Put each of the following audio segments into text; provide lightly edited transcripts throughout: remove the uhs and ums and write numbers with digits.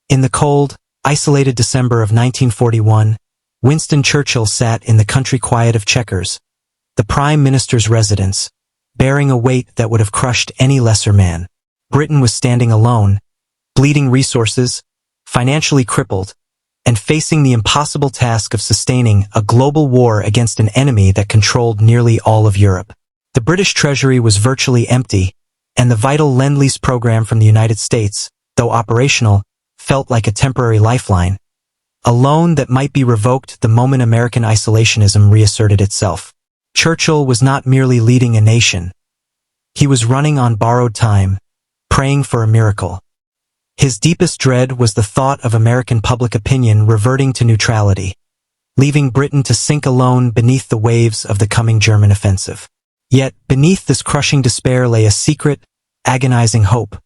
In the cold, isolated December of 1941, Winston Churchill sat in the country quiet of Chequers, the Prime Minister's residence, bearing a weight that would have crushed any lesser man. Britain was standing alone, bleeding resources, financially crippled, and facing the impossible task of sustaining a global war against an enemy that controlled nearly all of Europe. The British Treasury was virtually empty, and the vital Lend-Lease program from the United States, though operational, felt like a temporary lifeline, a loan that might be revoked the moment American isolationism reasserted itself. Churchill was not merely leading a nation. He was running on borrowed time, praying for a miracle. His deepest dread was the thought of American public opinion reverting to neutrality, leaving Britain to sink alone beneath the waves of the coming German offensive. Yet, beneath this crushing despair lay a secret, agonizing hope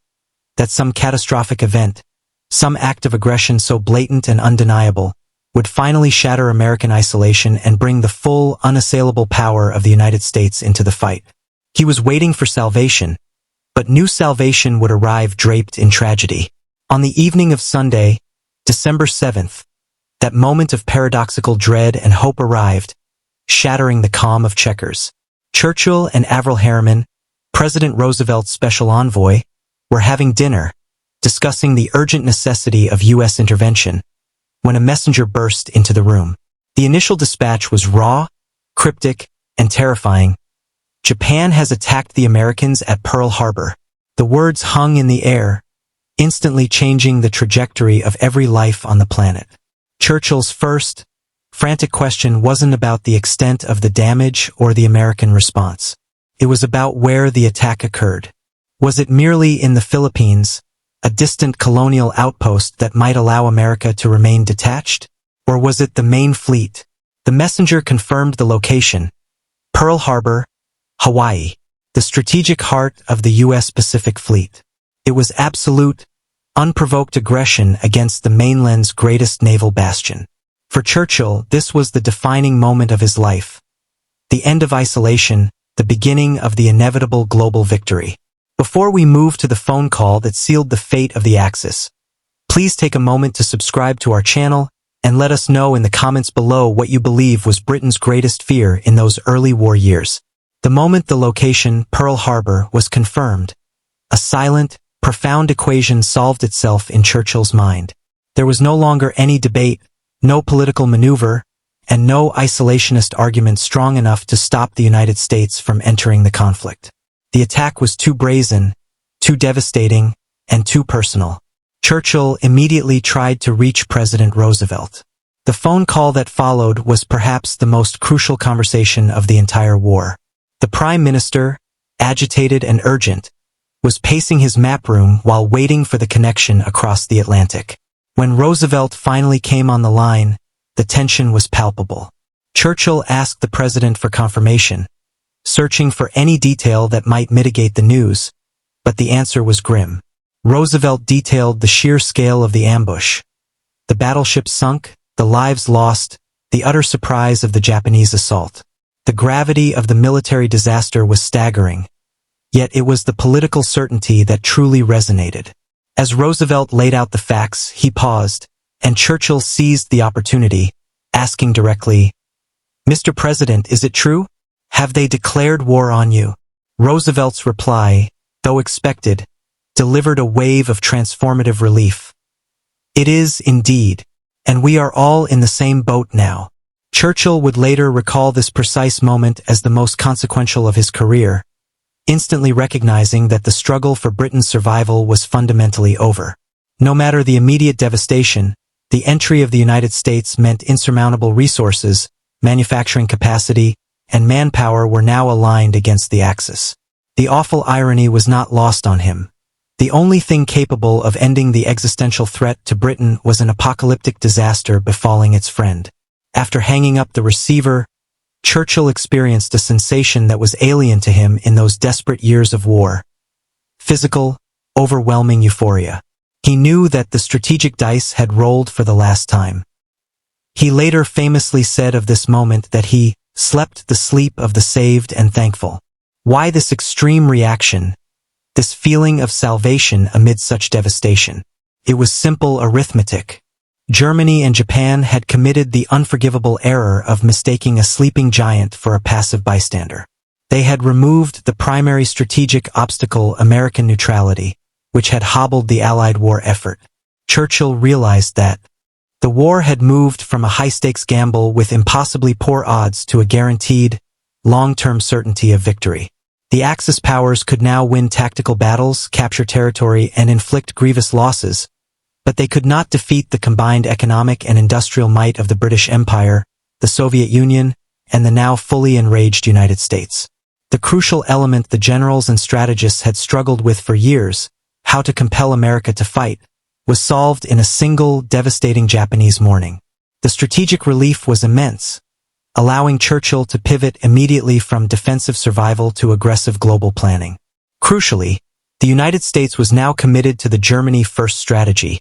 that some catastrophic event, some act of aggression so blatant and undeniable, would finally shatter American isolation and bring the full, unassailable power of the United States into the fight. He was waiting for salvation, but new salvation would arrive draped in tragedy. On the evening of Sunday, December 7th, that moment of paradoxical dread and hope arrived, shattering the calm of Chequers. Churchill and Averell Harriman, President Roosevelt's special envoy, were having dinner, discussing the urgent necessity of U.S. intervention, when a messenger burst into the room. The initial dispatch was raw, cryptic, and terrifying. Japan has attacked the Americans at Pearl Harbor. The words hung in the air, instantly changing the trajectory of every life on the planet. Churchill's first, frantic question wasn't about the extent of the damage or the American response. It was about where the attack occurred. Was it merely in the Philippines, a distant colonial outpost that might allow America to remain detached? Or was it the main fleet? The messenger confirmed the location: Pearl Harbor, Hawaii, the strategic heart of the U.S. Pacific Fleet. It was absolute, unprovoked aggression against the mainland's greatest naval bastion. For Churchill, this was the defining moment of his life. The end of isolation, the beginning of the inevitable global victory. Before we move to the phone call that sealed the fate of the Axis, please take a moment to subscribe to our channel and let us know in the comments below what you believe was Britain's greatest fear in those early war years. The moment the location, Pearl Harbor, was confirmed, a silent, profound equation solved itself in Churchill's mind. There was no longer any debate, no political maneuver, and no isolationist argument strong enough to stop the United States from entering the conflict. The attack was too brazen, too devastating, and too personal. Churchill immediately tried to reach President Roosevelt. The phone call that followed was perhaps the most crucial conversation of the entire war. The Prime Minister, agitated and urgent, was pacing his map room while waiting for the connection across the Atlantic. When Roosevelt finally came on the line, the tension was palpable. Churchill asked the president for confirmation, searching for any detail that might mitigate the news, but the answer was grim. Roosevelt detailed the sheer scale of the ambush: the battleships sunk, the lives lost, the utter surprise of the Japanese assault. The gravity of the military disaster was staggering, yet it was the political certainty that truly resonated. As Roosevelt laid out the facts, he paused, and Churchill seized the opportunity, asking directly, "Mr. President, is it true? Have they declared war on you?" Roosevelt's reply, though expected, delivered a wave of transformative relief. "It is, indeed, and we are all in the same boat now." Churchill would later recall this precise moment as the most consequential of his career, instantly recognizing that the struggle for Britain's survival was fundamentally over. No matter the immediate devastation, the entry of the United States meant insurmountable resources, manufacturing capacity, and manpower were now aligned against the Axis. The awful irony was not lost on him. The only thing capable of ending the existential threat to Britain was an apocalyptic disaster befalling its friend. After hanging up the receiver, Churchill experienced a sensation that was alien to him in those desperate years of war: physical, overwhelming euphoria. He knew that the strategic dice had rolled for the last time. He later famously said of this moment that he slept the sleep of the saved and thankful. Why this extreme reaction, this feeling of salvation amid such devastation? It was simple arithmetic. Germany and Japan had committed the unforgivable error of mistaking a sleeping giant for a passive bystander. They had removed the primary strategic obstacle, American neutrality, which had hobbled the Allied war effort. Churchill realized that the war had moved from a high-stakes gamble with impossibly poor odds to a guaranteed, long-term certainty of victory. The Axis powers could now win tactical battles, capture territory, and inflict grievous losses, but they could not defeat the combined economic and industrial might of the British Empire, the Soviet Union, and the now fully enraged United States. The crucial element the generals and strategists had struggled with for years, how to compel America to fight, was solved in a single devastating Japanese morning. The strategic relief was immense, allowing Churchill to pivot immediately from defensive survival to aggressive global planning. Crucially, the United States was now committed to the Germany First strategy,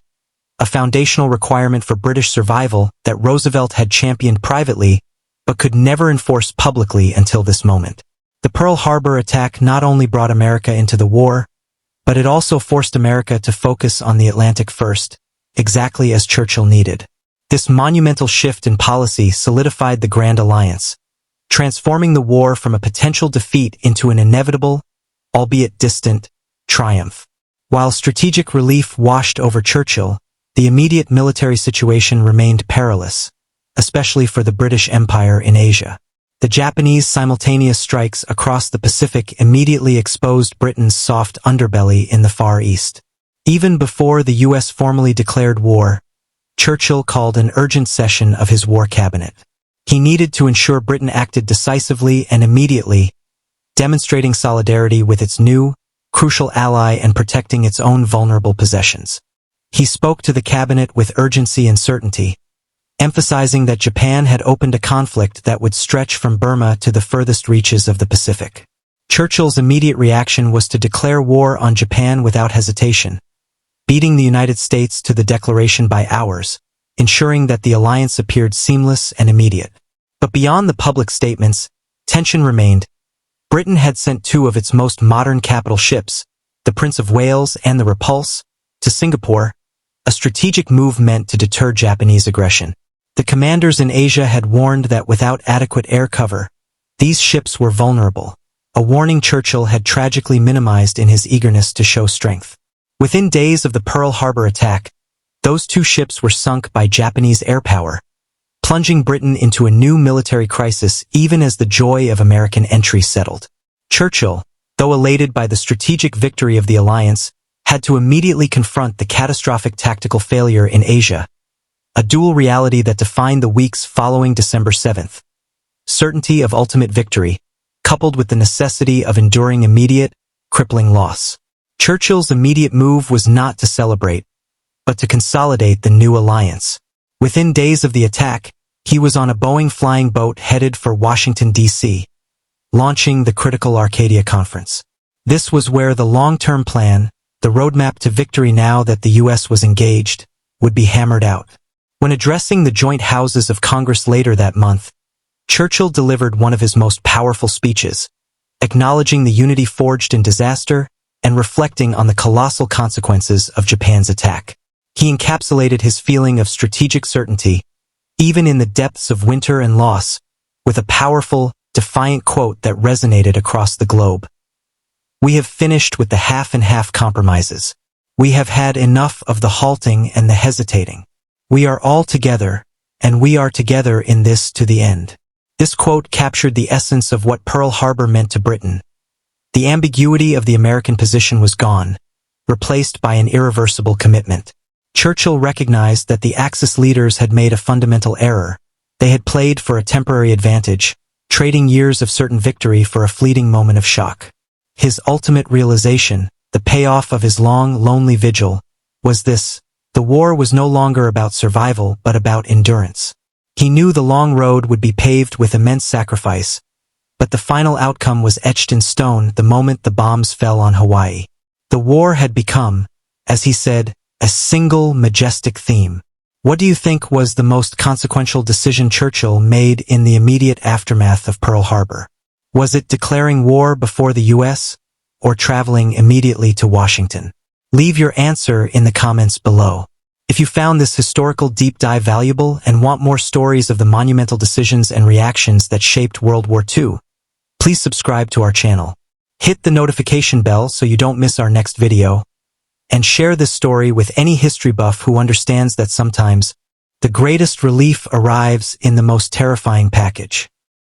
a foundational requirement for British survival that Roosevelt had championed privately but could never enforce publicly until this moment. The Pearl Harbor attack not only brought America into the war, but it also forced America to focus on the Atlantic first, exactly as Churchill needed. This monumental shift in policy solidified the Grand Alliance, transforming the war from a potential defeat into an inevitable, albeit distant, triumph. While strategic relief washed over Churchill, the immediate military situation remained perilous, especially for the British Empire in Asia. The Japanese simultaneous strikes across the Pacific immediately exposed Britain's soft underbelly in the Far East. Even before the U.S. formally declared war, Churchill called an urgent session of his war cabinet. He needed to ensure Britain acted decisively and immediately, demonstrating solidarity with its new, crucial ally and protecting its own vulnerable possessions. He spoke to the cabinet with urgency and certainty, emphasizing that Japan had opened a conflict that would stretch from Burma to the furthest reaches of the Pacific. Churchill's immediate reaction was to declare war on Japan without hesitation, beating the United States to the declaration by hours, ensuring that the alliance appeared seamless and immediate. But beyond the public statements, tension remained. Britain had sent two of its most modern capital ships, the Prince of Wales and the Repulse, to Singapore, a strategic move meant to deter Japanese aggression. The commanders in Asia had warned that without adequate air cover, these ships were vulnerable, a warning Churchill had tragically minimized in his eagerness to show strength. Within days of the Pearl Harbor attack, those two ships were sunk by Japanese air power, plunging Britain into a new military crisis even as the joy of American entry settled. Churchill, though elated by the strategic victory of the alliance, had to immediately confront the catastrophic tactical failure in Asia, a dual reality that defined the weeks following December 7th. Certainty of ultimate victory, coupled with the necessity of enduring immediate, crippling loss. Churchill's immediate move was not to celebrate, but to consolidate the new alliance. Within days of the attack, he was on a Boeing flying boat headed for Washington, D.C., launching the critical Arcadia Conference. This was where the long-term plan, the roadmap to victory now that the U.S. was engaged, would be hammered out. When addressing the joint houses of Congress later that month, Churchill delivered one of his most powerful speeches, acknowledging the unity forged in disaster and reflecting on the colossal consequences of Japan's attack. He encapsulated his feeling of strategic certainty, even in the depths of winter and loss, with a powerful, defiant quote that resonated across the globe. "We have finished with the half-and-half compromises. We have had enough of the halting and the hesitating. We are all together, and we are together in this to the end." This quote captured the essence of what Pearl Harbor meant to Britain. The ambiguity of the American position was gone, replaced by an irreversible commitment. Churchill recognized that the Axis leaders had made a fundamental error. They had played for a temporary advantage, trading years of certain victory for a fleeting moment of shock. His ultimate realization, the payoff of his long, lonely vigil, was this: the war was no longer about survival but about endurance. He knew the long road would be paved with immense sacrifice, but the final outcome was etched in stone the moment the bombs fell on Hawaii. The war had become, as he said, a single majestic theme. What do you think was the most consequential decision Churchill made in the immediate aftermath of Pearl Harbor? Was it declaring war before the U.S., or traveling immediately to Washington? Leave your answer in the comments below. If you found this historical deep dive valuable and want more stories of the monumental decisions and reactions that shaped World War II, please subscribe to our channel. Hit the notification bell so you don't miss our next video, and share this story with any history buff who understands that sometimes the greatest relief arrives in the most terrifying package.